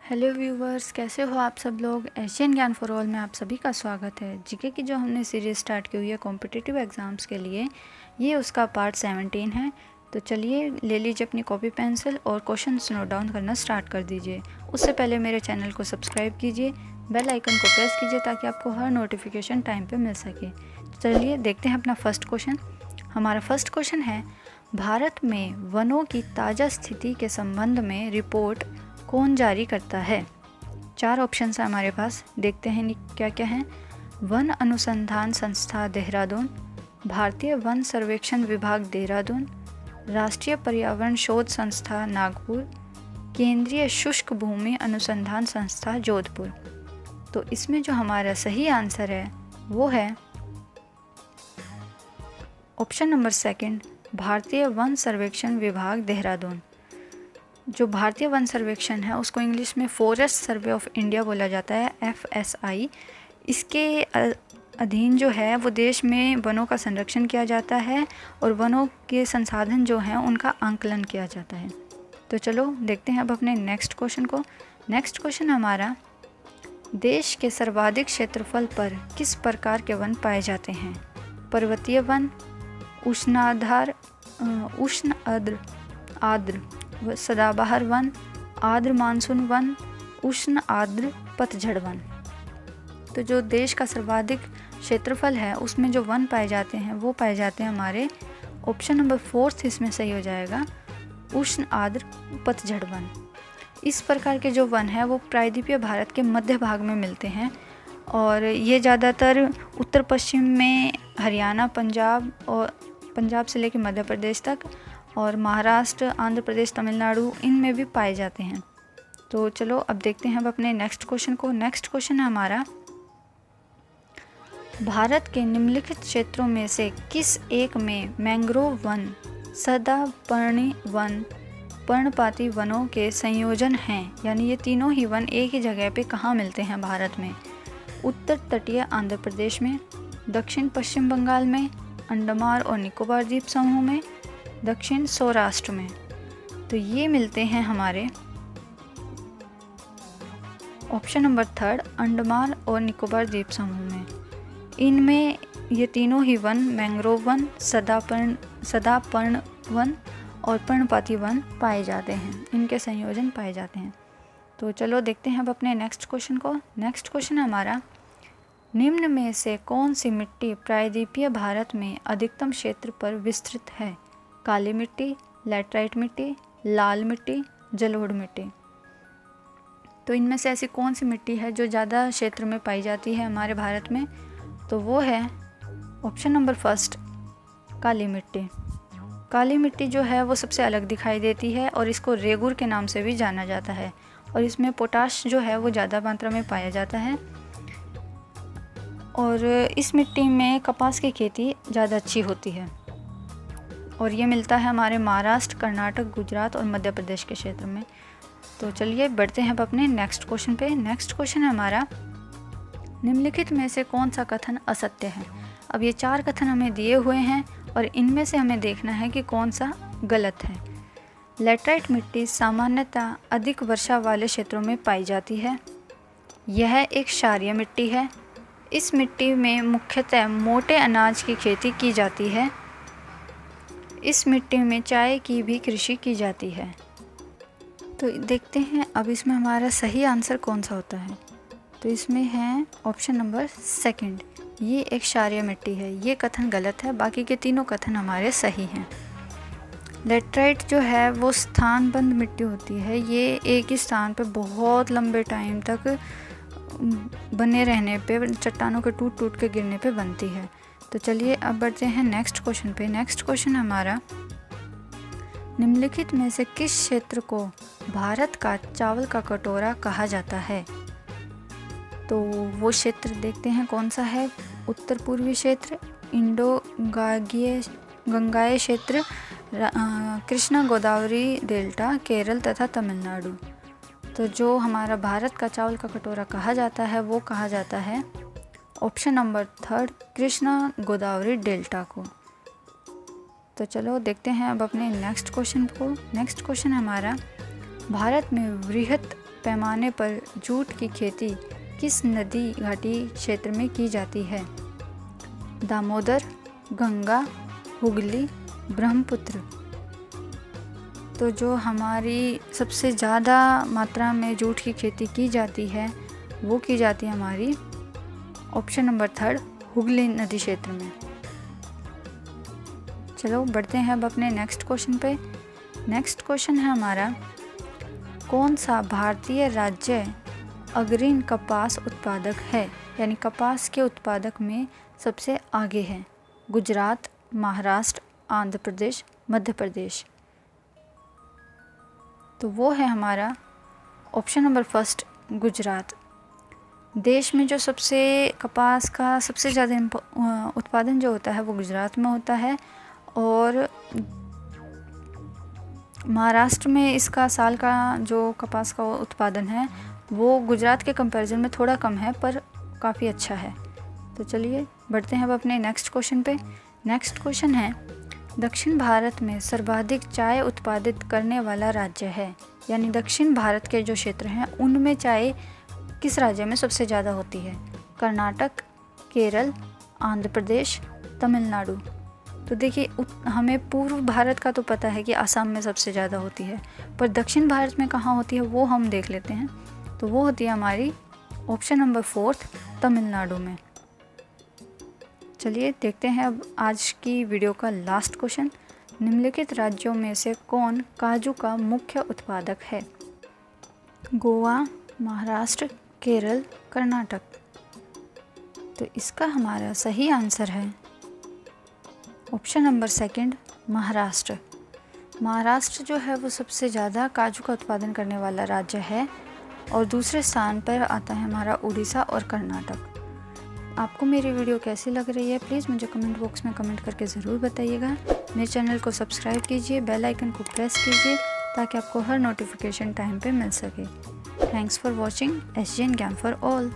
Hello viewers, कैसे हो आप सब लोग। एशियन ज्ञान फॉर ऑल में आप सभी का स्वागत है। जीके की जो हमने सीरीज़ स्टार्ट की हुई है कॉम्पिटिटिव एग्ज़ाम्स के लिए, ये उसका पार्ट 17 है। तो चलिए ले लीजिए अपनी कॉपी पेंसिल और क्वेश्चंस नोट डाउन करना स्टार्ट कर दीजिए। उससे पहले मेरे चैनल को सब्सक्राइब कीजिए, बेल आइकन को प्रेस कीजिए ताकि आपको हर नोटिफिकेशन टाइम पर मिल सके। चलिए देखते हैं अपना फर्स्ट क्वेश्चन। हमारा फर्स्ट क्वेश्चन है, भारत में वनों की ताज़ा स्थिति के संबंध में रिपोर्ट कौन जारी करता है। 4 ऑप्शन है हमारे पास, देखते हैं क्या क्या हैं। वन अनुसंधान संस्था देहरादून, भारतीय वन सर्वेक्षण विभाग देहरादून, राष्ट्रीय पर्यावरण शोध संस्था नागपुर, केंद्रीय शुष्क भूमि अनुसंधान संस्था जोधपुर। तो इसमें जो हमारा सही आंसर है वो है ऑप्शन नंबर 2, भारतीय वन सर्वेक्षण विभाग देहरादून। जो भारतीय वन सर्वेक्षण है उसको इंग्लिश में फॉरेस्ट सर्वे ऑफ इंडिया बोला जाता है, FSI। इसके अधीन जो है वो देश में वनों का संरक्षण किया जाता है और वनों के संसाधन जो हैं उनका आंकलन किया जाता है। तो चलो देखते हैं अब अपने नेक्स्ट क्वेश्चन को। नेक्स्ट क्वेश्चन हमारा, देश के सर्वाधिक क्षेत्रफल पर किस प्रकार के वन पाए जाते हैं। पर्वतीय वन, उष्ण आर्द्र सदाबहार वन, आर्द्र मानसून वन, उष्ण आर्द्र पतझड़ वन। तो जो देश का सर्वाधिक क्षेत्रफल है उसमें जो वन पाए जाते हैं वो पाए जाते हैं हमारे ऑप्शन नंबर 4 इसमें सही हो जाएगा, उष्ण आर्द्र पतझड़ वन। इस प्रकार के जो वन है वो प्रायद्वीपीय भारत के मध्य भाग में मिलते हैं और ये ज़्यादातर उत्तर पश्चिम में हरियाणा, पंजाब से लेकर मध्य प्रदेश तक और महाराष्ट्र, आंध्र प्रदेश, तमिलनाडु इनमें भी पाए जाते हैं। तो चलो अब देखते हैं अब अपने नेक्स्ट क्वेश्चन को। नेक्स्ट क्वेश्चन है हमारा, भारत के निम्नलिखित क्षेत्रों में से किस एक में मैंग्रोव वन, सदापर्णी वन, पर्णपाती वनों के संयोजन हैं। यानी ये तीनों ही वन एक ही जगह पे कहाँ मिलते हैं भारत में। उत्तर तटीय आंध्र प्रदेश में, दक्षिण पश्चिम बंगाल में, अंडमान और निकोबार द्वीप समूह में, दक्षिण सौराष्ट्र में। तो ये मिलते हैं हमारे ऑप्शन नंबर 3, अंडमान और निकोबार द्वीप समूह में। इनमें ये तीनों ही वन मैंग्रोव वन, सदापर्ण वन और पर्णपाती वन पाए जाते हैं, इनके संयोजन पाए जाते हैं। तो चलो देखते हैं अब अपने नेक्स्ट क्वेश्चन को। नेक्स्ट क्वेश्चन है हमारा, निम्न में से कौन सी मिट्टी प्रायद्वीपीय भारत में अधिकतम क्षेत्र पर विस्तृत है। काली मिट्टी, लैटराइट मिट्टी, लाल मिट्टी, जलोढ़ मिट्टी। तो इनमें से ऐसी कौन सी मिट्टी है जो ज़्यादा क्षेत्र में पाई जाती है हमारे भारत में। तो वो है ऑप्शन नंबर 1, काली मिट्टी। काली मिट्टी जो है वो सबसे अलग दिखाई देती है और इसको रेगुर के नाम से भी जाना जाता है और इसमें पोटाश जो है वो ज़्यादा मात्रा में पाया जाता है और इस मिट्टी में कपास की खेती ज़्यादा अच्छी होती है और ये मिलता है हमारे महाराष्ट्र, कर्नाटक, गुजरात और मध्य प्रदेश के क्षेत्र में। तो चलिए बढ़ते हैं अब अपने नेक्स्ट क्वेश्चन पे। नेक्स्ट क्वेश्चन है हमारा, निम्नलिखित में से कौन सा कथन असत्य है। अब ये 4 कथन हमें दिए हुए हैं और इनमें से हमें देखना है कि कौन सा गलत है। लैटराइट मिट्टी सामान्यतः अधिक वर्षा वाले क्षेत्रों में पाई जाती है। यह एक क्षारीय मिट्टी है। इस मिट्टी में मुख्यतः मोटे अनाज की खेती की जाती है। इस मिट्टी में चाय की भी कृषि की जाती है। तो देखते हैं अब इसमें हमारा सही आंसर कौन सा होता है। तो इसमें है ऑप्शन नंबर 2, ये एक क्षारीय मिट्टी है। ये कथन गलत है, बाकी के तीनों कथन हमारे सही हैं। लैटराइट जो है वो स्थानबद्ध मिट्टी होती है। ये एक ही स्थान पे बहुत लंबे टाइम तक बने रहने पे, चट्टानों के टूट टूट के गिरने पे बनती है। तो चलिए अब बढ़ते हैं नेक्स्ट क्वेश्चन पे। नेक्स्ट क्वेश्चन हमारा, निम्नलिखित में से किस क्षेत्र को भारत का चावल का कटोरा कहा जाता है। तो वो क्षेत्र देखते हैं कौन सा है। उत्तर पूर्वी क्षेत्र, इंडो गंगाई क्षेत्र, कृष्णा गोदावरी डेल्टा, केरल तथा तमिलनाडु। तो जो हमारा भारत का चावल का कटोरा कहा जाता है वो कहा जाता है option number 3, Krishna Godavari delta को। तो चलो देखते हैं अब अपने नेक्स्ट क्वेश्चन को। नेक्स्ट क्वेश्चन हमारा, भारत में वृहत पैमाने पर जूट की खेती किस नदी घाटी क्षेत्र में की जाती है? दामोदर, गंगा, हुगली, ब्रह्मपुत्र। तो जो हमारी सबसे ज़्यादा मात्रा में जूट की खेती की जाती है वो की जाती है हमारी ऑप्शन नंबर 3 हुगली नदी क्षेत्र में। चलो बढ़ते हैं अब अपने नेक्स्ट क्वेश्चन पे। नेक्स्ट क्वेश्चन है हमारा, कौन सा भारतीय राज्य अग्रणी कपास उत्पादक है, यानी कपास के उत्पादक में सबसे आगे है? गुजरात, महाराष्ट्र, आंध्र प्रदेश, मध्य प्रदेश। तो वो है हमारा ऑप्शन नंबर 1 गुजरात। देश में जो सबसे कपास का सबसे ज़्यादा उत्पादन जो होता है वो गुजरात में होता है, और महाराष्ट्र में इसका साल का जो कपास का उत्पादन है वो गुजरात के कंपैरिजन में थोड़ा कम है, पर काफ़ी अच्छा है। तो चलिए बढ़ते हैं अब अपने नेक्स्ट क्वेश्चन पे। नेक्स्ट क्वेश्चन है, दक्षिण भारत में सर्वाधिक चाय उत्पादित करने वाला राज्य है, यानी दक्षिण भारत के जो क्षेत्र हैं उनमें चाय किस राज्य में सबसे ज़्यादा होती है? कर्नाटक, केरल, आंध्र प्रदेश, तमिलनाडु। तो देखिए हमें पूर्व भारत का तो पता है कि असम में सबसे ज़्यादा होती है, पर दक्षिण भारत में कहाँ होती है वो हम देख लेते हैं। तो वो होती है हमारी ऑप्शन नंबर 4 तमिलनाडु में। चलिए देखते हैं अब आज की वीडियो का लास्ट क्वेश्चन। निम्नलिखित राज्यों में से कौन काजू का मुख्य उत्पादक है? गोवा, महाराष्ट्र, केरल, कर्नाटक। तो इसका हमारा सही आंसर है ऑप्शन नंबर 2 महाराष्ट्र। महाराष्ट्र जो है वो सबसे ज़्यादा काजू का उत्पादन करने वाला राज्य है, और दूसरे स्थान पर आता है हमारा उड़ीसा और कर्नाटक। आपको मेरी वीडियो कैसी लग रही है प्लीज़ मुझे कमेंट बॉक्स में कमेंट करके ज़रूर बताइएगा। मेरे चैनल को सब्सक्राइब कीजिए, बेल आइकन को प्रेस कीजिए ताकि आपको हर नोटिफिकेशन टाइम पे मिल सके। थैंक्स फॉर वॉचिंग SGN ज्ञान फॉर ऑल।